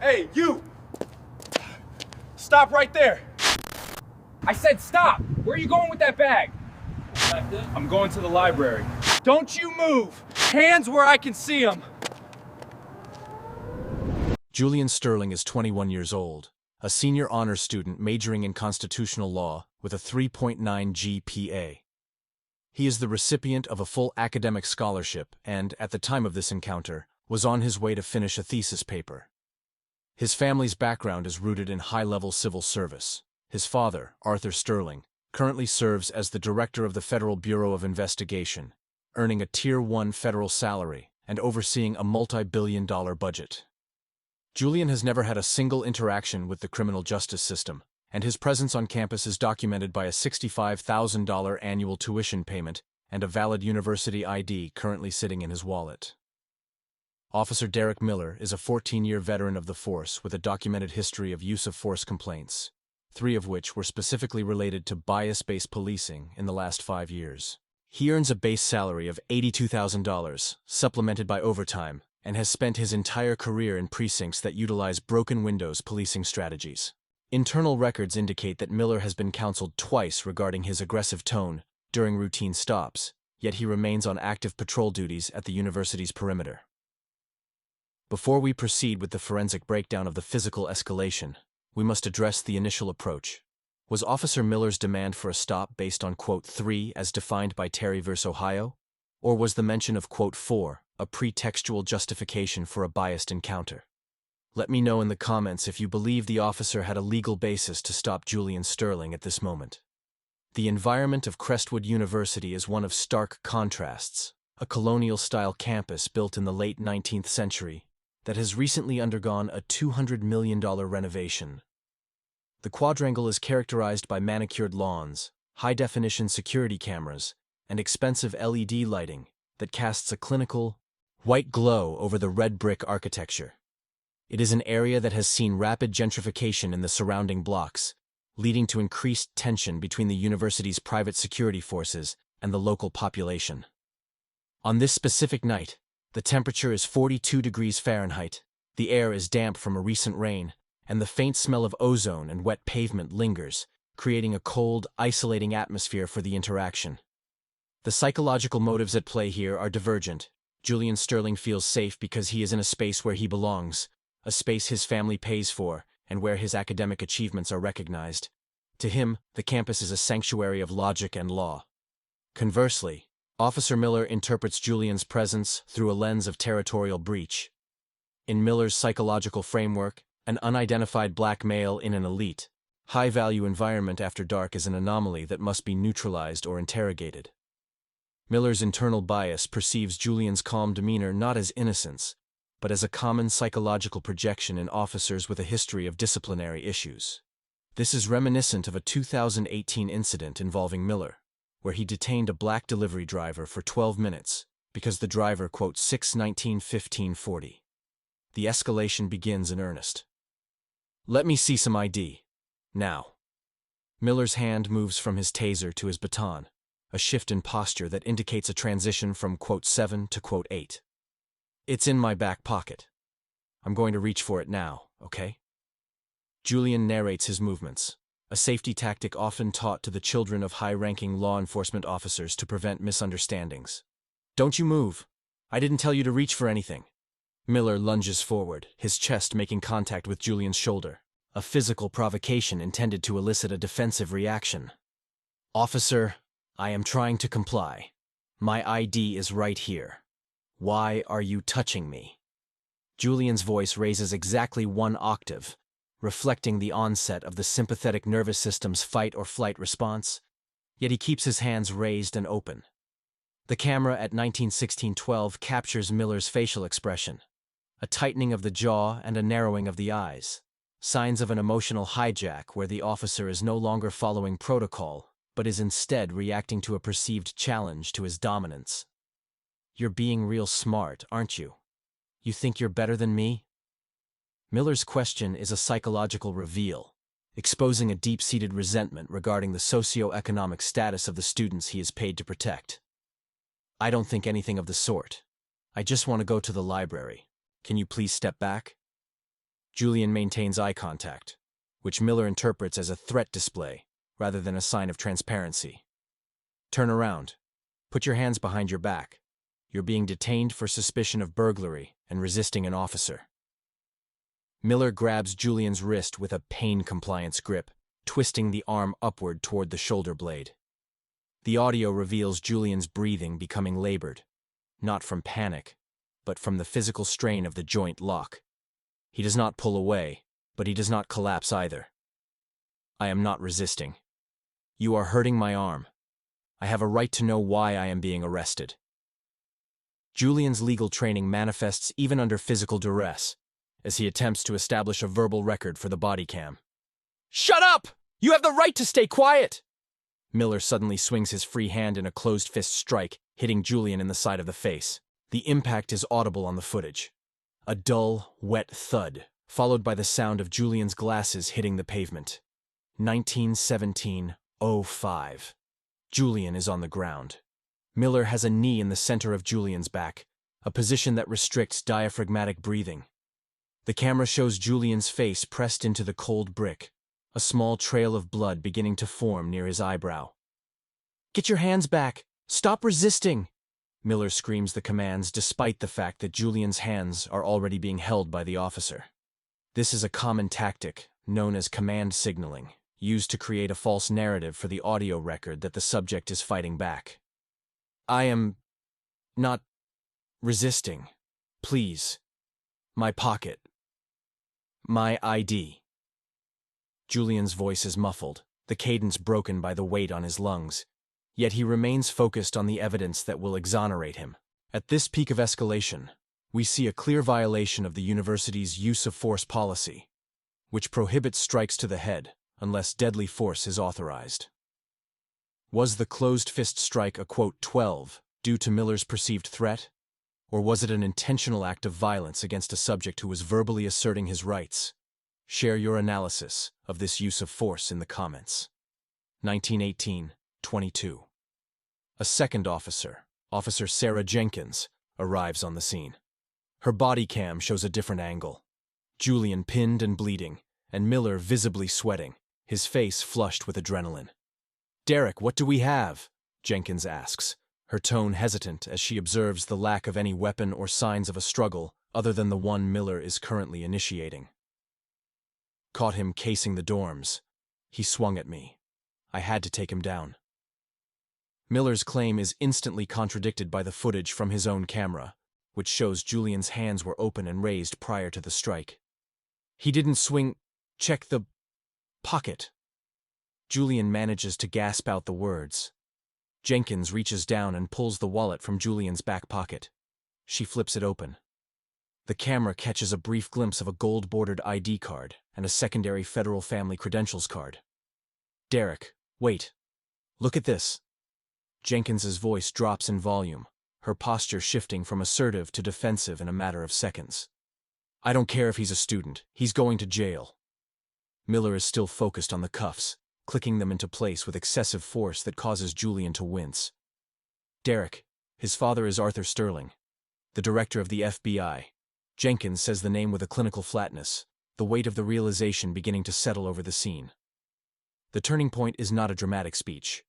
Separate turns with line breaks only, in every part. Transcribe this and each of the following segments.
Hey, you! Stop right there! I said stop! Where are you going with that bag? I'm going to the library. Don't you move! Hands where I can see them!
Julian Sterling is 21 years old, a senior honors student majoring in constitutional law with a 3.9 GPA. He is the recipient of a full academic scholarship and, at the time of this encounter, was on his way to finish a thesis paper. His family's background is rooted in high-level civil service. His father, Arthur Sterling, currently serves as the director of the Federal Bureau of Investigation, earning a Tier 1 federal salary and overseeing a multi-billion-dollar budget. Julian has never had a single interaction with the criminal justice system, and his presence on campus is documented by a $65,000 annual tuition payment and a valid university ID currently sitting in his wallet. Officer Derek Miller is a 14-year veteran of the force with a documented history of use-of-force complaints, 3 of which were specifically related to bias-based policing in the last 5 years. He earns a base salary of $82,000, supplemented by overtime, and has spent his entire career in precincts that utilize broken windows policing strategies. Internal records indicate that Miller has been counseled twice regarding his aggressive tone during routine stops, yet he remains on active patrol duties at the university's perimeter. Before we proceed with the forensic breakdown of the physical escalation, we must address the initial approach. Was Officer Miller's demand for a stop based on quote 3 as defined by Terry v. Ohio? Or was the mention of quote 4 a pretextual justification for a biased encounter? Let me know in the comments if you believe the officer had a legal basis to stop Julian Sterling at this moment. The environment of Crestwood University is one of stark contrasts, a colonial-style campus built in the late 19th century that has recently undergone a $200 million renovation. The quadrangle is characterized by manicured lawns, high-definition security cameras, and expensive LED lighting that casts a clinical, white glow over the red brick architecture. It is an area that has seen rapid gentrification in the surrounding blocks, leading to increased tension between the university's private security forces and the local population. On this specific night, the temperature is 42 degrees Fahrenheit, the air is damp from a recent rain, and the faint smell of ozone and wet pavement lingers, creating a cold, isolating atmosphere for the interaction. The psychological motives at play here are divergent. Julian Sterling feels safe because he is in a space where he belongs, a space his family pays for, and where his academic achievements are recognized. To him, the campus is a sanctuary of logic and law. Conversely, Officer Miller interprets Julian's presence through a lens of territorial breach. In Miller's psychological framework, an unidentified black male in an elite, high-value environment after dark is an anomaly that must be neutralized or interrogated. Miller's internal bias perceives Julian's calm demeanor not as innocence, but as a common psychological projection in officers with a history of disciplinary issues. This is reminiscent of a 2018 incident involving Miller, where he detained a black delivery driver for 12 minutes because the driver quote 6/19/1540. The escalation begins in earnest. "Let me see some ID. Now." Miller's hand moves from his taser to his baton, a shift in posture that indicates a transition from quote 7 to quote 8. "It's in my back pocket. I'm going to reach for it now, okay?" Julian narrates his movements, a safety tactic often taught to the children of high-ranking law enforcement officers to prevent misunderstandings. "Don't you move. I didn't tell you to reach for anything." Miller lunges forward, his chest making contact with Julian's shoulder, a physical provocation intended to elicit a defensive reaction. "Officer, I am trying to comply. My ID is right here. Why are you touching me?" Julian's voice raises exactly 1 octave, reflecting the onset of the sympathetic nervous system's fight-or-flight response, yet he keeps his hands raised and open. The camera at 1916-12 captures Miller's facial expression, a tightening of the jaw and a narrowing of the eyes, signs of an emotional hijack where the officer is no longer following protocol, but is instead reacting to a perceived challenge to his dominance. "You're being real smart, aren't you? You think you're better than me?" Miller's question is a psychological reveal, exposing a deep-seated resentment regarding the socio-economic status of the students he is paid to protect. "I don't think anything of the sort. I just want to go to the library. Can you please step back?" Julian maintains eye contact, which Miller interprets as a threat display rather than a sign of transparency. Turn around. Put your hands behind your back. You're being detained for suspicion of burglary and resisting an officer. Miller grabs Julian's wrist with a pain-compliance grip, twisting the arm upward toward the shoulder blade. The audio reveals Julian's breathing becoming labored, not from panic, but from the physical strain of the joint lock. He does not pull away, but he does not collapse either. I am not resisting. You are hurting my arm. I have a right to know why I am being arrested. Julian's legal training manifests even under physical duress, as he attempts to establish a verbal record for the Bodycam. Shut up! You have the right to stay quiet! Miller suddenly swings his free hand in a closed fist strike, hitting Julian in the side of the face. The impact is audible on the footage. A dull, wet thud, followed by the sound of Julian's glasses hitting the pavement. 1917-05. Julian is on the ground. Miller has a knee in the center of Julian's back, a position that restricts diaphragmatic breathing. The camera shows Julian's face pressed into the cold brick, a small trail of blood beginning to form near his eyebrow. Get your hands back! Stop resisting! Miller screams the commands despite the fact that Julian's hands are already being held by the officer. This is a common tactic, known as command signaling, used to create a false narrative for the audio record that the subject is fighting back. I am not resisting. Please. My pocket. My ID. Julian's voice is muffled, the cadence broken by the weight on his lungs. Yet he remains focused on the evidence that will exonerate him. At this peak of escalation, we see a clear violation of the university's use of force policy, which prohibits strikes to the head unless deadly force is authorized. Was the closed fist strike a quote 12 due to Miller's perceived threat, or was it an intentional act of violence against a subject who was verbally asserting his rights? Share your analysis of this use of force in the comments. 1918-22. A second officer, Officer Sarah Jenkins, arrives on the scene. Her body cam shows a different angle. Julian pinned and bleeding, and Miller visibly sweating, his face flushed with adrenaline. Derek, what do we have? Jenkins asks, her tone hesitant as she observes the lack of any weapon or signs of a struggle other than the one Miller is currently initiating. Caught him casing the dorms. He swung at me. I had to take him down. Miller's claim is instantly contradicted by the footage from his own camera, which shows Julian's hands were open and raised prior to the strike. He didn't swing. Check the pocket. Julian manages to gasp out the words. Jenkins reaches down and pulls the wallet from Julian's back pocket. She flips it open. The camera catches a brief glimpse of a gold-bordered ID card and a secondary federal family credentials card. Derek, wait. Look at this. Jenkins's voice drops in volume, her posture shifting from assertive to defensive in a matter of seconds. I don't care if he's a student. He's going to jail. Miller is still focused on the cuffs, clicking them into place with excessive force that causes Julian to wince. Derek, his father is Arthur Sterling, the director of the FBI. Jenkins says the name with a clinical flatness, the weight of the realization beginning to settle over the scene. The turning point is not a dramatic speech.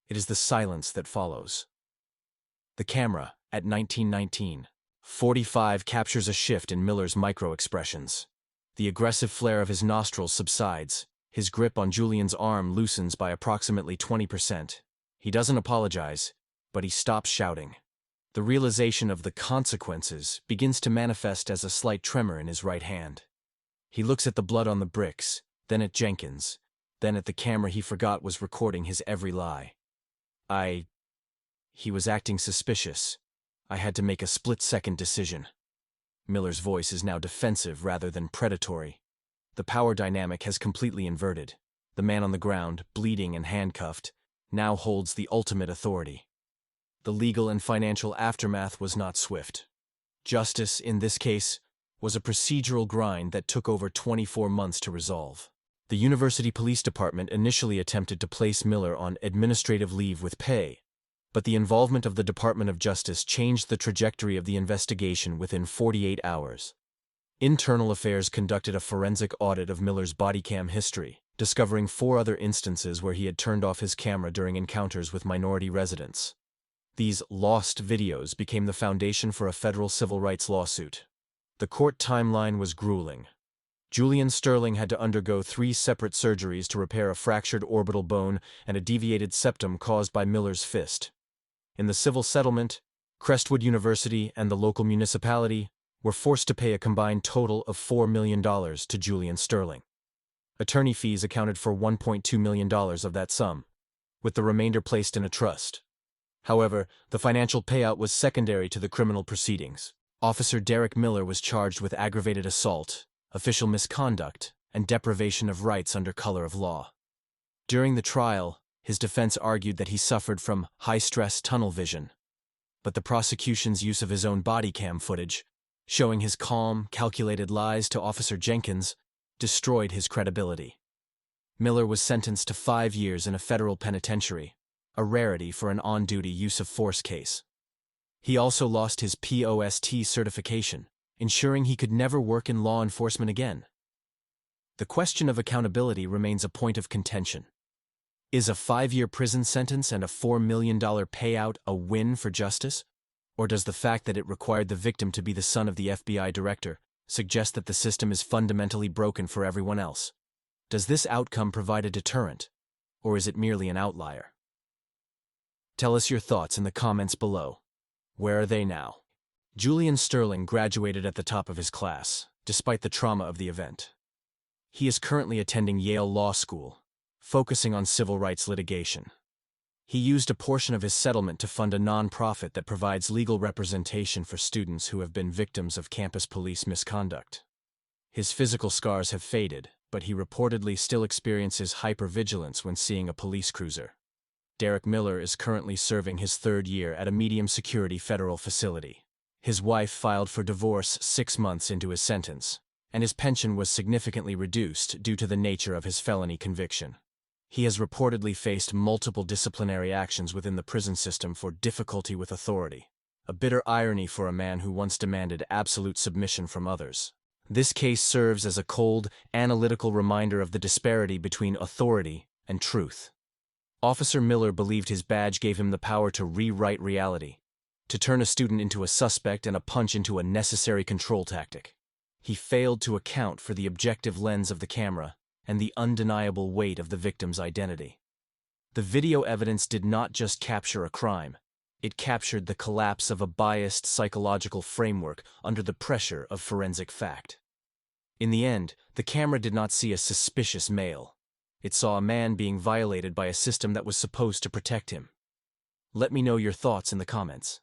It is the silence that follows. The camera, at 19:19:45, captures a shift in Miller's micro-expressions. The aggressive flare of his nostrils subsides. His grip on Julian's arm loosens by approximately 20%. He doesn't apologize, but he stops shouting. The realization of the consequences begins to manifest as a slight tremor in his right hand. He looks at the blood on the bricks, then at Jenkins, then at the camera he forgot was recording his every lie. He was acting suspicious. I had to make a split-second decision. Miller's voice is now defensive rather than predatory. The power dynamic has completely inverted. The man on the ground, bleeding and handcuffed, now holds the ultimate authority. The legal and financial aftermath was not swift. Justice, in this case, was a procedural grind that took over 24 months to resolve. The University Police Department initially attempted to place Miller on administrative leave with pay, but the involvement of the Department of Justice changed the trajectory of the investigation within 48 hours. Internal Affairs conducted a forensic audit of Miller's Bodycam history, discovering 4 other instances where he had turned off his camera during encounters with minority residents. These lost videos became the foundation for a federal civil rights lawsuit. The court timeline was grueling. Julian Sterling had to undergo 3 separate surgeries to repair a fractured orbital bone and a deviated septum caused by Miller's fist. In the civil settlement, Crestwood University and the local municipality were forced to pay a combined total of $4 million to Julian Sterling. Attorney fees accounted for $1.2 million of that sum, with the remainder placed in a trust. However, the financial payout was secondary to the criminal proceedings. Officer Derek Miller was charged with aggravated assault, official misconduct, and deprivation of rights under color of law. During the trial, his defense argued that he suffered from high-stress tunnel vision, but the prosecution's use of his own body cam footage, showing his calm, calculated lies to Officer Jenkins, destroyed his credibility. Miller was sentenced to 5 years in a federal penitentiary, a rarity for an on-duty use-of-force case. He also lost his POST certification, ensuring he could never work in law enforcement again. The question of accountability remains a point of contention. Is a 5-year prison sentence and a $4 million payout a win for justice? Or does the fact that it required the victim to be the son of the FBI director suggest that the system is fundamentally broken for everyone else? Does this outcome provide a deterrent, or is it merely an outlier? Tell us your thoughts in the comments below. Where are they now? Julian Sterling graduated at the top of his class, despite the trauma of the event. He is currently attending Yale Law School, focusing on civil rights litigation. He used a portion of his settlement to fund a nonprofit that provides legal representation for students who have been victims of campus police misconduct. His physical scars have faded, but he reportedly still experiences hypervigilance when seeing a police cruiser. Derek Miller is currently serving his 3rd year at a medium-security federal facility. His wife filed for divorce 6 months into his sentence, and his pension was significantly reduced due to the nature of his felony conviction. He has reportedly faced multiple disciplinary actions within the prison system for difficulty with authority, a bitter irony for a man who once demanded absolute submission from others. This case serves as a cold, analytical reminder of the disparity between authority and truth. Officer Miller believed his badge gave him the power to rewrite reality, to turn a student into a suspect and a punch into a necessary control tactic. He failed to account for the objective lens of the camera and the undeniable weight of the victim's identity. The video evidence did not just capture a crime, it captured the collapse of a biased psychological framework under the pressure of forensic fact. In the end, the camera did not see a suspicious male. It saw a man being violated by a system that was supposed to protect him. Let me know your thoughts in the comments.